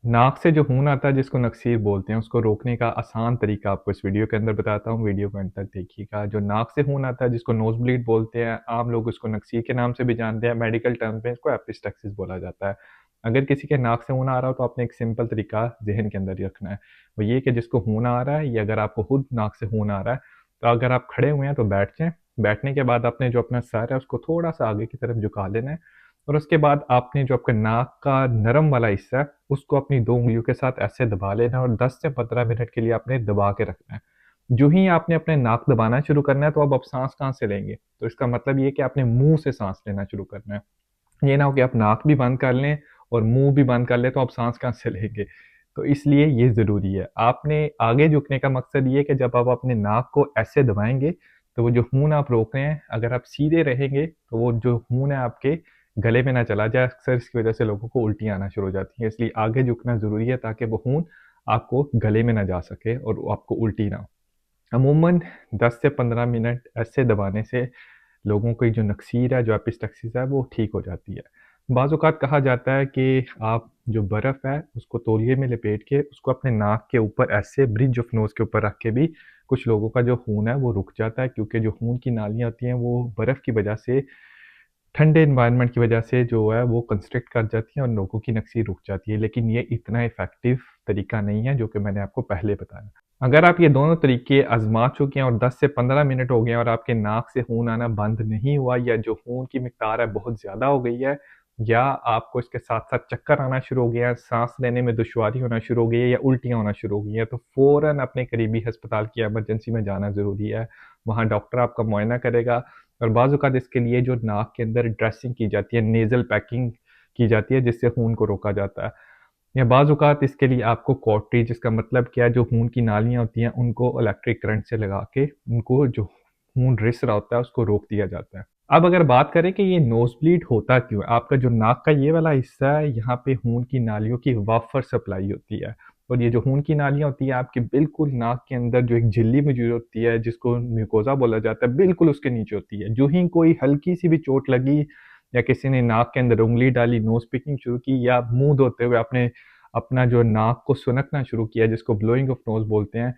नाक से जो खून आता है जिसको नक्सीर बोलते हैं, उसको रोकने का आसान तरीका आपको इस वीडियो के अंदर बताता हूँ, वीडियो को अंत तक देखिएगा। जो नाक से खून आता है जिसको नोज़ ब्लीड बोलते हैं, आम लोग उसको नक्सीर के नाम से भी जानते हैं, मेडिकल टर्म में इसको एपिस्टैक्सिस बोला जाता है। अगर किसी के नाक से खून आ रहा हो तो आपने एक सिंपल तरीका ज़हन के अंदर ही रखना है, वो ये कि जिसको खून आ रहा है या अगर आपको खुद नाक से खून आ रहा है, तो अगर आप खड़े हुए हैं तो बैठ जाएँ। बैठने के बाद आपने जो अपना सर है उसको थोड़ा-सा आगे की तरफ झुका लेना है और उसके बाद आपने जो आपका नाक का नरम वाला हिस्सा है, उसको अपनी 2 उँगलियों के साथ ऐसे दबा लेना है और 10 से 15 मिनट के लिए आपने दबा के रखना है। जो ही आपने अपने नाक दबाना शुरू करना है, तो अब आप साँस कहाँ से लेंगे? तो इसका मतलब ये है कि आपने मुँह से साँस लेना शुरू करना है। ये ना हो कि आप नाक भी बंद कर लें और मुँह भी बंद कर लें, तो आप साँस कहाँ से लेंगे? तो इसलिए ये ज़रूरी है। आपने आगे झुकने का मकसद ये है कि जब आप अपने नाक को ऐसे दबाएँगे, तो वो जो खून आप रोक रहे हैं, अगर आप सीधे रहेंगे, तो वो जो खून है आपके गले में ना चला जाए। अक्सर इसकी वजह से लोगों को उल्टियाँ आना शुरू हो जाती हैं, इसलिए आगे झुकना ज़रूरी है ताकि वो खून आपको गले में ना जा सके और वो आपको उल्टी ना हो। अमूमन 10 से 15 मिनट ऐसे दबाने से लोगों की जो नक्सीर है, जो एपिस्टैक्सिस है, वो ठीक हो जाती है। बाज़ औक़ात कहा जाता है कि आप जो बर्फ़ है, उसको तौलिए में लपेट के उसको अपने नाक के ऊपर ऐसे ब्रिज ऑफ़ नोज़ के ऊपर रख के भी कुछ लोगों का जो खून है, वो रुक जाता है क्योंकि जो खून की नालियाँ होती हैं, वो बर्फ़ की वजह से ठंडे एनवायरनमेंट की वजह से जो है वो कंस्ट्रिक्ट कर जाती हैं और लोगों की नक्सीर रुक जाती है, लेकिन ये इतना इफ़ेक्टिव तरीका नहीं है जो कि मैंने आपको पहले बताया। अगर आप ये दोनों तरीके आज़मा चुके हैं और 10 से 15 मिनट हो गए हैं और आपके नाक से खून आना बंद नहीं हुआ या जो खून की मिक़दार है बहुत ज़्यादा हो गई है या आपको इसके साथ-साथ चक्कर आना शुरू हो गया है, साँस लेने में दुश्वारी होना शुरू हो गई है या उल्टियाँ होना शुरू हो गई हैं, तो फ़ौरन अपने करीबी अस्पताल की इमरजेंसी में जाना ज़रूरी है। वहाँ डॉक्टर आपका मुआयना करेगा और बाज़ औक़ात इसके लिए जो नाक के अंदर ड्रेसिंग की जाती है, नेज़ल पैकिंग की जाती है जिससे खून को रोका जाता है। या बाज़ औक़ात इसके लिए आपको कॉटरी जिसका मतलब क्या है जो खून की नालियाँ होती हैं उनको इलेक्ट्रिक करंट से लगा के उनको जो खून रिस रहा होता है उसको रोक दिया जाता है। अब अगर बात करें कि ये नोज़ ब्लीड होता क्यों है? आपका जो नाक का ये वाला हिस्सा है यहाँ पे खून की नालियों की वाफ़र सप्लाई होती है और ये जो खून की नालियाँ होती हैं आपके बिल्कुल नाक के अंदर जो एक झिल्ली मौजूद होती है जिसको म्यूकोज़ा बोला जाता है, बिल्कुल उसके नीचे होती है। जो ही कोई हल्की-सी भी चोट लगी या किसी ने नाक के अंदर उँगली डाली, नोज़ पिकिंग शुरू की या मुँह धोते हुए आपने अपना जो नाक को सुनकना शुरू किया जिसको ब्लोइंग ऑफ नोज़ बोलते हैं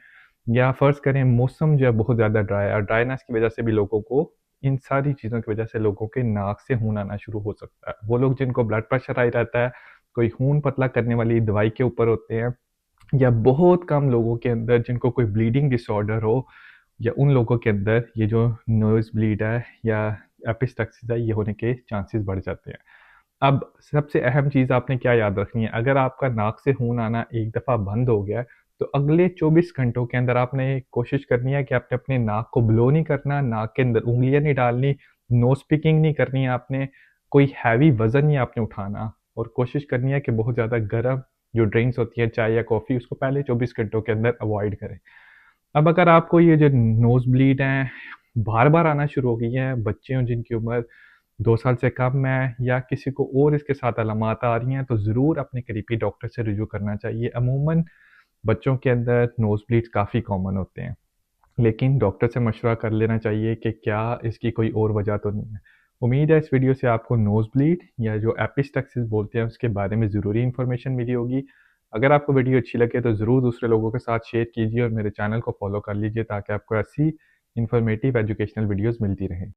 या फ़र्ज़ करें मौसम जो है बहुत ज़्यादा ड्राई है और ड्राइनेस की वज़ह से भी लोगों को इन सारी चीज़ों की वज़ह से लोगों के नाक से खून आना शुरू हो सकता है। वो लोग जिनको ब्लड प्रेशर हाई रहता है, कोई खून पतला करने वाली दवाई के ऊपर होते हैं या बहुत कम लोगों के अंदर जिनको कोई ब्लीडिंग डिसऑर्डर हो या उन लोगों के अंदर ये जो नोज़ ब्लीड है या एपिस्टैक्सिस है, ये होने के चांसेस बढ़ जाते हैं। अब सबसे अहम चीज़ आपने क्या याद रखनी है, अगर आपका नाक से खून आना एक दफ़ा बंद हो गया है, तो अगले 24 घंटों के अंदर आपने कोशिश करनी है कि आपने अपने नाक को ब्लो नहीं करना, नाक के अंदर उँगलियाँ नहीं डालनी, नोज़ पिकिंग नहीं करनी है आपने, कोई हैवी वज़न नहीं आपने उठाना और कोशिश करनी है कि बहुत ज़्यादा गर्म जो ड्रिंक्स होती हैं, चाय या कॉफ़ी, उसको पहले 24 घंटों के अंदर अवॉइड करें। अब अगर आपको ये जो नोज़ ब्लीड हैं, बार-बार आना शुरू हो गई हैं, बच्चे हों जिनकी उम्र 2 साल से कम है या किसी को और इसके साथ अलामात आ रही हैं, तो ज़रूर अपने करीबी डॉक्टर से रुजू करना चाहिए। अमूमन बच्चों के अंदर नोज़ ब्लीड्स काफ़ी कॉमन होते हैं, लेकिन डॉक्टर से मशवरा कर लेना चाहिए कि क्या इसकी कोई और वजह तो नहीं है। उम्मीद है इस वीडियो से आपको नोज़ ब्लीड या जो एपिस्टैक्सिस बोलते हैं, उसके बारे में ज़रूरी इन्फॉर्मेशन मिली होगी। अगर आपको वीडियो अच्छी लगे तो ज़रूर दूसरे लोगों के साथ शेयर कीजिए और मेरे चैनल को फ़ॉलो कर लीजिए ताकि आपको ऐसी इन्फॉर्मेटिव एजुकेशनल वीडियोज़ मिलती रहें।